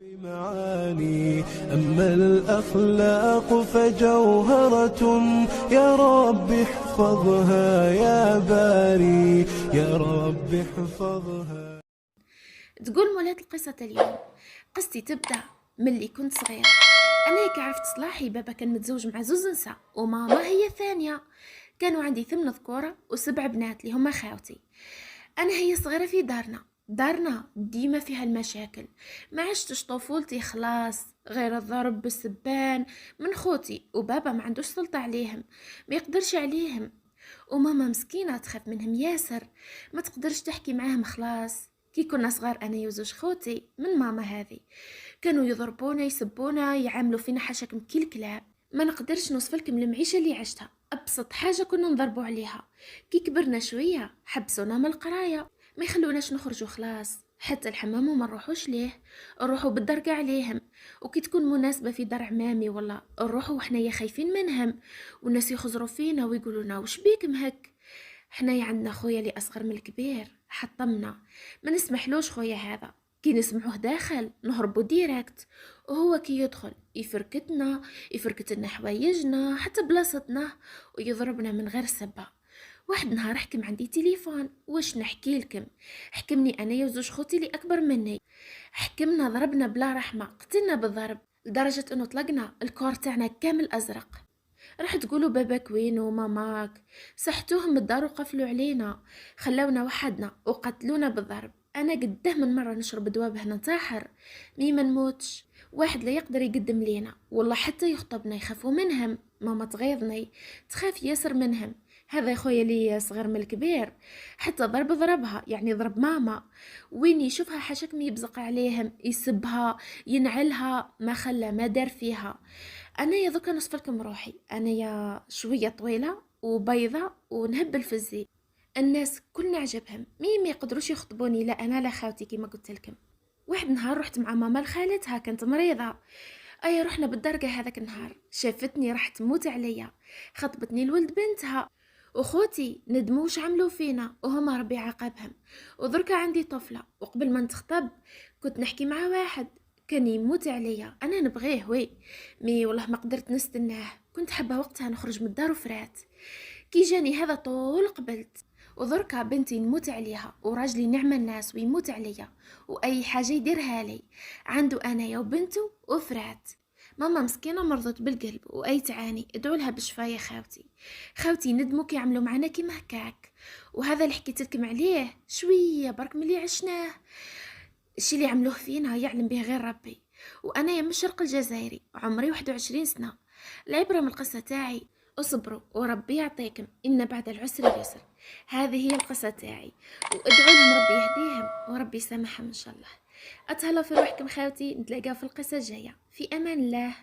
معاني أما الأخلاق فجوهرة، يا رب احفظها يا باري، يا رب احفظها. تقول مولاة القصة اليوم. قصتي تبدأ من اللي كنت صغيرة. أنا هيك عرفت صلاحي بابا كان متزوج مع زوز نساء وماما هي الثانية. كانوا عندي 8 ذكورة و7 بنات اللي هما خاوتي. أنا هي صغيرة في دارنا ديما فيها المشاكل. ما عشتش طفولتي خلاص غير الضرب بالسبان من خوتي، وبابا ما عندوش سلطة عليهم، ما يقدرش عليهم. وماما مسكينة تخاف منهم ياسر، ما تقدرش تحكي معاهم خلاص. كي كنا صغار أنا وزوج خوتي من ماما هذه كانوا يضربونا يسبونا يعاملوا فينا حشكم كي الكلاب. ما نقدرش نوصف لكم المعيشة اللي عشتها. أبسط حاجة كنا نضربوا عليها. كي كبرنا شوية حبسونا من القراية، ما يخلوناش نخرجوا خلاص، حتى الحمام وما نروحوش ليه، نروحوا بالدرقة عليهم. وكي تكون مناسبة في دار عمامي ولا نروحوا وحنايا خايفين منهم، والناس يخزروا فينا ويقولونا وش بيكم هك. حنايا عندنا خويا اللي أصغر من الكبير حطمنا، ما نسمحلوش خويا هذا. كي نسمعوه داخل نهربوا ديريكت، وهو كي يدخل يفركتنا، يفركت لنا حوايجنا حتى بلاصتنا، ويضربنا من غير سبة. واحد نهار حكم عندي تليفون، واش نحكي لكم، حكمني انا وزوج خوتي اللي اكبر مني. حكمنا ضربنا بلا رحمه، قتلنا بالضرب لدرجه انه طلقنا الكور تاعنا كامل ازرق. راح تقولوا باباك وين وماماك؟ سحتوهم الدار وقفلوا علينا، خلونا وحدنا وقتلونا بالضرب. انا قده من مره نشرب دواء به ننتحر مي ما نموتش. واحد لا يقدر يقدم لينا والله، حتى يخطبنا يخافوا منهم. ماما تغيظني، تخاف ياسر منهم. هذا خويا لي صغير من الكبير، حتى ضربها يعني ضرب ماما. وين يشوفها حشك يبزق عليهم، يسبها ينعلها، ما خلى ما دار فيها. انا يا ذوك نصف لكم روحي، انا يا شويه طويله وبيضه ونهبل في الزين. الناس كلنا عجبهم، ما يقدروش يخطبوني، لا انا لا خاوتي كيما قلت لكم. واحد نهار رحت مع ماما لخالتها كانت مريضه. اي رحنا بالدرقه هذاك النهار، شافتني راح تموت عليا، خطبتني لولد بنتها. وخوتي ندموش عملوا فينا وهما ربي عاقبهم. ودركا عندي طفله، وقبل ما نتخطب كنت نحكي مع واحد كان يموت عليا، انا نبغيه وي، مي والله ما قدرت نستناه. كنت حابه وقتها نخرج من الدار وفرات. كي جاني هذا طول قبلت. وذركا بنتي نموت عليها، وراجلي نعمة الناس ويموت عليا، واي حاجه يديرها لي عنده انايا وبنته وفرات. ماما مسكينه مرضت بالقلب واي تعاني، ادعوا لها بالشفايه. خاوتي ندموا كي يعملوا معنا كيما هكاك. وهذا اللي حكيت لكم عليه شويه برك ملي عشناه. الشي اللي عملوه فينا يعلم به غير ربي. وانا يا من الشرق الجزائري عمري 21 سنه. العبره من القصه تاعي اصبروا وربي يعطيكم، ان بعد العسر يسر. هذه هي القصه تاعي، وادعوا لهم ربي يهديهم وربي يسامحهم ان شاء الله. اتهلا في روحكم خاوتي، نتلاقاو في القصه الجايه، في امان الله.